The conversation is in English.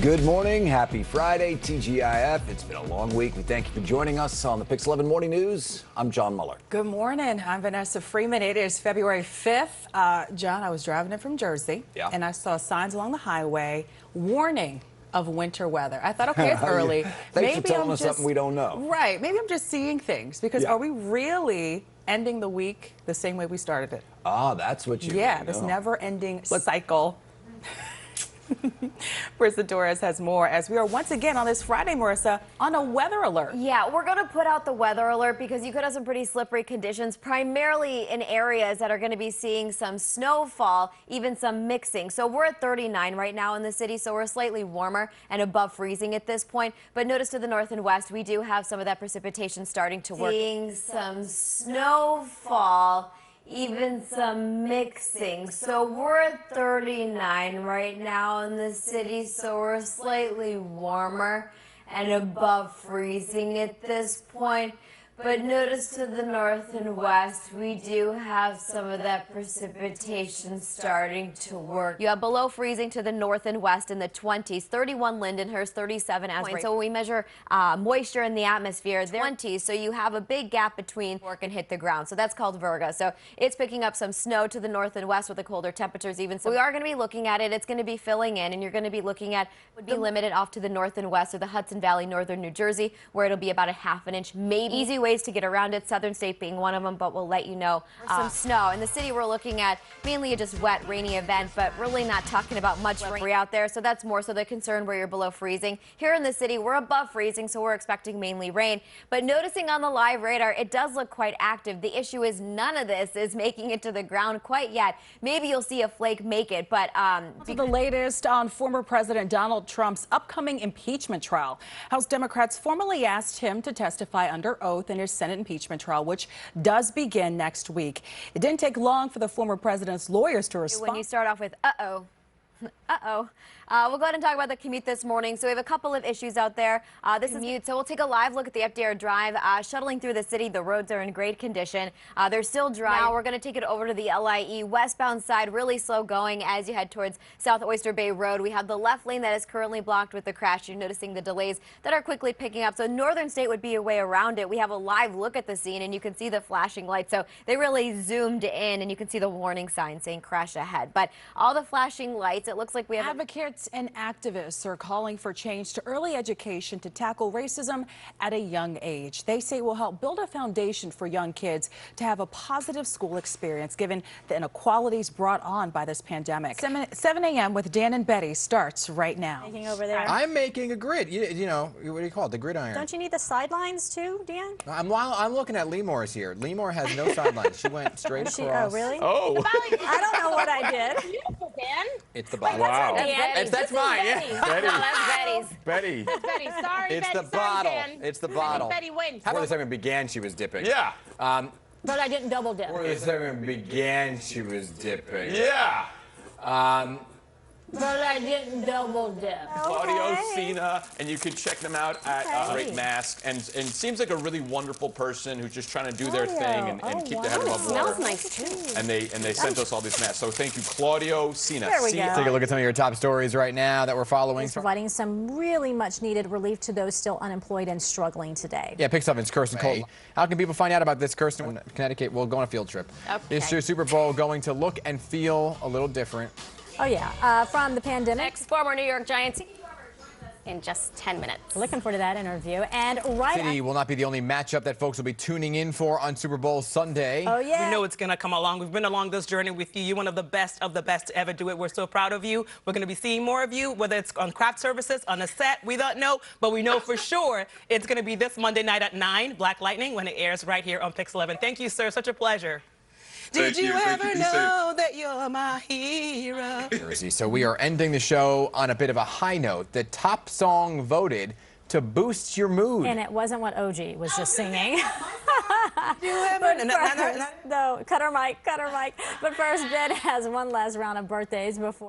Good morning. Happy Friday, TGIF. It's been a long week. We thank you for joining us on the Pix 11 Morning News. I'm John Muller. Good morning. I'm Vanessa Freeman. It is February 5th. John, I was driving in from Jersey, and I saw signs along the highway warning of winter weather. I thought, okay, it's early. Thanks for telling us something we don't know. Right. Maybe I'm just seeing things because are we really ending the week the same way we started it? Ah, that's what you mean. This never-ending cycle. Marissa Torres has more as we are once again on this Friday, Marissa, on a weather alert. Yeah, we're going to put out the weather alert because you could have some pretty slippery conditions, primarily in areas that are going to be seeing some snowfall, even some mixing. So we're at 39 right now in the city, so we're slightly warmer and above freezing at this point. But notice to the north and west, we do have some of that precipitation starting to work. Seeing some snowfall, even some mixing. So we're at 39 right now in the city, so we're slightly warmer and above freezing at this point. But notice to the north and west, we do have some of that precipitation starting to work. You have below freezing to the north and west in the 20s, 31 Lindenhurst, 37 Asbury. So when we measure moisture in the atmosphere, they're 20s, so you have a big gap between work and hit the ground. So that's called virga. So it's picking up some snow to the north and west with the colder temperatures even. So we are going to be looking at it. It's going to be filling in, and you're going to be looking at, would be limited off to the north and west of the Hudson Valley, northern New Jersey, where it'll be about a ½ an inch, maybe. Easy ways to get around it, Southern State being one of them, but we'll let you know. Some snow. In the city, we're looking at mainly a just wet, rainy event, but really not talking about much rain out there, so that's more so the concern where you're below freezing. Here in the city, we're above freezing, so we're expecting mainly rain, but noticing on the live radar, it does look quite active. The issue is none of this is making it to the ground quite yet. Maybe you'll see a flake make it, but the latest on former President Donald Trump's upcoming impeachment trial. House Democrats formally asked him to testify under oath in his Senate impeachment trial, which does begin next week. It didn't take long for the former president's lawyers to respond. When you start off with we'll go ahead and talk about the commute this morning. So we have a couple of issues out there. This is commute. So we'll take a live look at the FDR Drive. Shuttling through the city, the roads are in great condition. They're still dry. Now we're going to take it over to the LIE westbound side, really slow going as you head towards South Oyster Bay Road. We have the left lane that is currently blocked with the crash. You're noticing the delays that are quickly picking up. So Northern State would be a way around it. We have a live look at the scene, and you can see the flashing lights. So they really zoomed in, and you can see the warning sign saying crash ahead. But all the flashing lights, it looks like we have advocates and activists are calling for change to early education to tackle racism at a young age. They say it will help build a foundation for young kids to have a positive school experience given the inequalities brought on by this pandemic. 7 a.m. with Dan and Betty starts right now. Making over there. I'm making a grid. You know, what do you call it? The gridiron. Don't you need the sidelines too, Dan? I'm looking at Lemore's here. Lemore has no sidelines. She went straight across. Oh, really? Oh. I don't know what I did. Beautiful, Dan. It's the bottle. Wow. That's mine. Yeah. Betty. No, that's Betty's. Betty. That's Betty. Sorry, It's Betty. the bottle. Sorry, Dan. It's the bottle. Betty wins. Before the segment began, she was dipping. Yeah. But I didn't double dip. Before the segment began, she was dipping. Yeah. But I didn't double dip. Claudio Cena, and you can check them out at Great Mask. And seems like a really wonderful person who's just trying to do their thing and keep their head above water. Smells nice too. And they sent us all these masks. So thank you, Claudio Cena. There we go. Take a look at some of your top stories right now that we're following. It's providing some really much needed relief to those still unemployed and struggling today. Yeah, Pix 11's Kirsten Cole. How can people find out about this, Kirsten? Connecticut, we'll go on a field trip. Okay. Is your Super Bowl going to look and feel a little different? Oh yeah, from the pandemic. Ex-former New York Giants in just 10 minutes. Looking forward to that interview. And City will not be the only matchup that folks will be tuning in for on Super Bowl Sunday. Oh yeah. We know it's going to come along. We've been along this journey with you. You're one of the best to ever do it. We're so proud of you. We're going to be seeing more of you, whether it's on craft services, on a set. We don't know, but we know for sure it's going to be this Monday night at 9, Black Lightning, when it airs right here on Pix 11. Thank you, sir. Such a pleasure. Did you ever know that you're my hero? Jersey. So we are ending the show on a bit of a high note. The top song voted to boost your mood. And it wasn't what OG was just singing. No. No, cut her mic. But first, Ben has one last round of birthdays before.